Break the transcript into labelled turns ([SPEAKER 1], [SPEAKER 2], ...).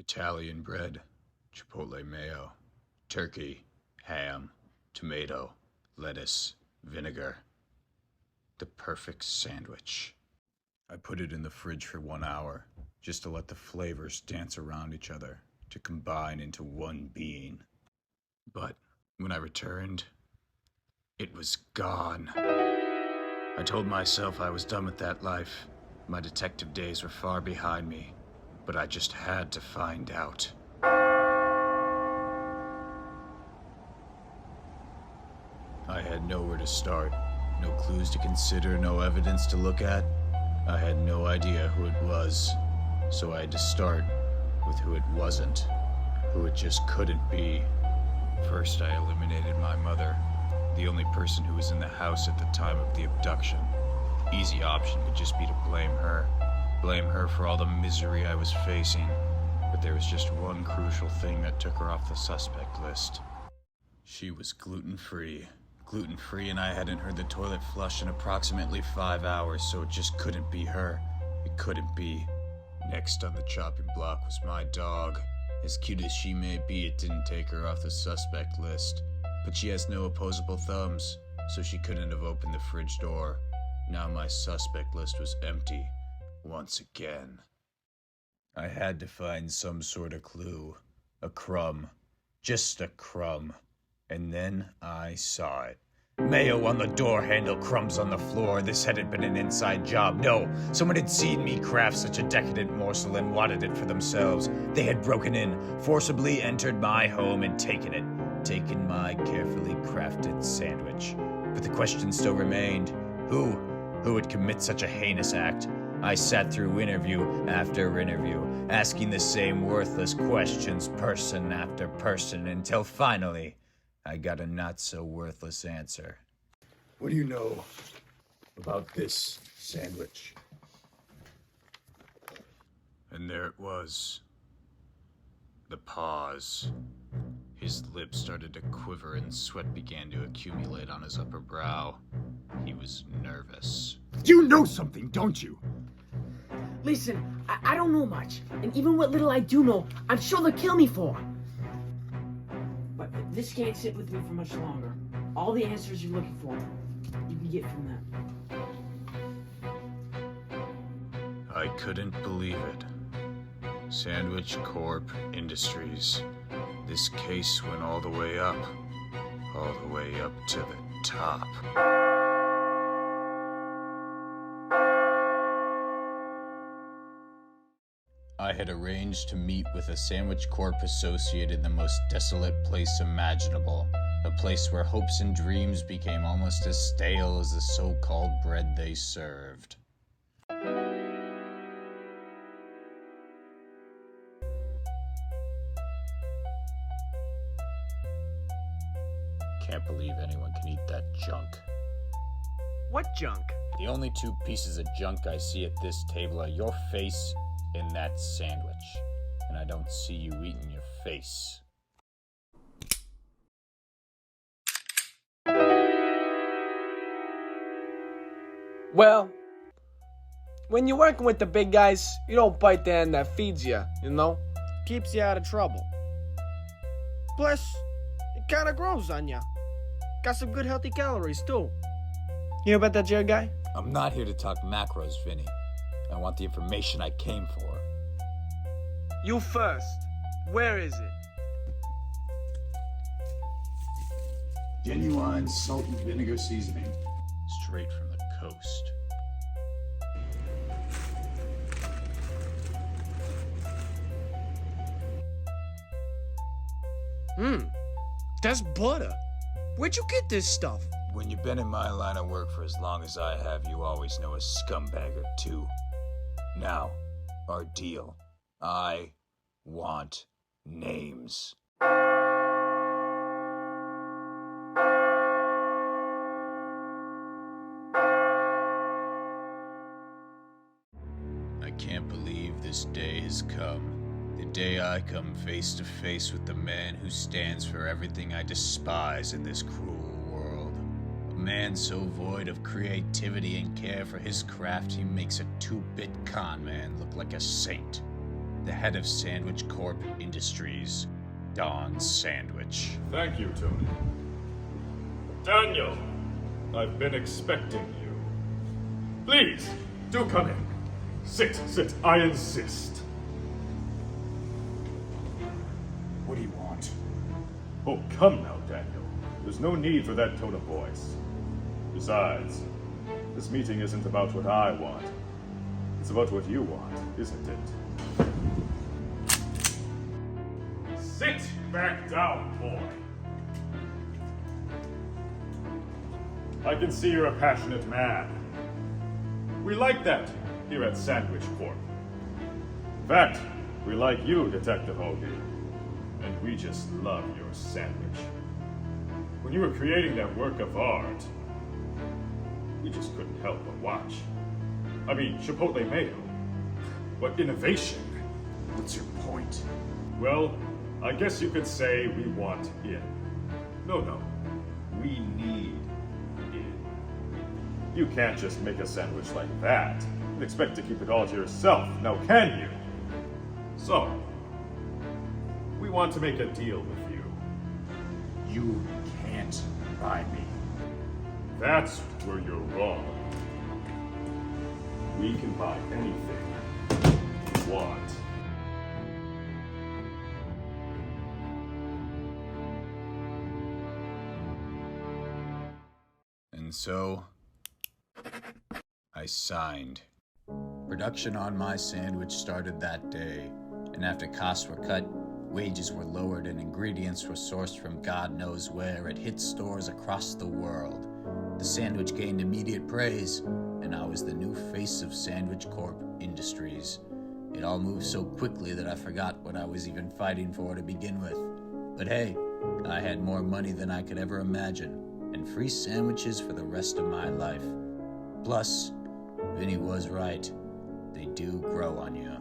[SPEAKER 1] Italian bread, chipotle mayo, turkey, ham, tomato, lettuce, vinegar. The perfect sandwich. I put it in the fridge for 1 hour, just to let the flavors dance around each other, to combine into one being. But when I returned, it was gone. I told myself I was done with that life. My detective days were far behind me, but I just had to find out. I had nowhere to start, no clues to consider, no evidence to look at. I had no idea who it was, so I had to start with who it wasn't, who it just couldn't be. First, I eliminated my mother, the only person who was in the house at the time of the abduction. The easy option would just be to blame her. Blame her for all the misery I was facing. But there was just one crucial thing that took her off the suspect list. She was gluten-free. Gluten-free, and I hadn't heard the toilet flush in approximately 5 hours, so it just couldn't be her. It couldn't be. Next on the chopping block was my dog. As cute as she may be, it didn't take her off the suspect list. But she has no opposable thumbs, so she couldn't have opened the fridge door. Now my suspect list was empty, once again. I had to find some sort of clue. A crumb. Just a crumb. And then I saw it. Mayo on the door handle, crumbs on the floor. This hadn't been an inside job. No, someone had seen me craft such a decadent morsel and wanted it for themselves. They had broken in, forcibly entered my home and taken it. Taken my carefully crafted sandwich. But the question still remained. Who would commit such a heinous act? I sat through interview after interview, asking the same worthless questions person after person, until finally, I got a not-so-worthless answer. What do you know about this sandwich? And there it was. The pause. His lips started to quiver and sweat began to accumulate on his upper brow. He was nervous. You know something, don't you?
[SPEAKER 2] Listen, I don't know much, and even what little I do know, I'm sure they'll kill me for. But this can't sit with me for much longer. All the answers you're looking for, you can get from them.
[SPEAKER 1] I couldn't believe it. Sandwich Corp Industries. This case went all the way up to the top. I had arranged to meet with a Sandwich Corp associate in the most desolate place imaginable, a place where hopes and dreams became almost as stale as the so-called bread they served. Can't believe anyone can eat that junk.
[SPEAKER 3] What junk?
[SPEAKER 1] The only two pieces of junk I see at this table are your face and that sandwich. And I don't see you eating your face.
[SPEAKER 3] Well, when you're working with the big guys, you don't bite the hand that feeds you, you know? Keeps you out of trouble. Plus, it kind of grows on you. Got some good healthy calories, too. You hear about that Jared guy?
[SPEAKER 1] I'm not here to talk macros, Vinny. I want the information I came for.
[SPEAKER 3] You first. Where is it?
[SPEAKER 1] Genuine salt and vinegar seasoning. Straight from the coast.
[SPEAKER 3] That's butter. Where'd you get this stuff?
[SPEAKER 1] When you've been in my line of work for as long as I have, you always know a scumbag or two. Now, our deal. I want names. I can't believe this day has come. The day I come face to face with the man who stands for everything I despise in this cruel world. A man so void of creativity and care for his craft he makes a 2-bit con man look like a saint. the head of Sandwich Corp Industries, Don Sandwich.
[SPEAKER 4] Thank you, Tony. Daniel, I've been expecting you. Please, do come in. Sit, I insist.
[SPEAKER 5] What do you want?
[SPEAKER 4] Oh, come now, Daniel. There's no need for that tone of voice. Besides, this meeting isn't about what I want. It's about what you want, isn't it? Sit back down, boy. I can see you're a passionate man. We like that here at Sandwich Corp. In fact, we like you, Detective Hoagie. And we just love your sandwich. When you were creating that work of art, we just couldn't help but watch. I mean, Chipotle Mayo. What innovation.
[SPEAKER 5] What's your point?
[SPEAKER 4] Well, I guess you could say we want in. No. We need in. You can't just make a sandwich like that and expect to keep it all to yourself, now can you? So, we want to make a deal with you.
[SPEAKER 5] You can't buy me.
[SPEAKER 4] That's where you're wrong. We can buy anything you want.
[SPEAKER 1] And so, I signed. Production on my sandwich started that day, and after costs were cut, wages were lowered, and ingredients were sourced from God knows where at hit stores across the world. The sandwich gained immediate praise, and I was the new face of Sandwich Corp Industries. It all moved so quickly that I forgot what I was even fighting for to begin with. But hey, I had more money than I could ever imagine, and free sandwiches for the rest of my life. Plus, Vinny was right. They do grow on you.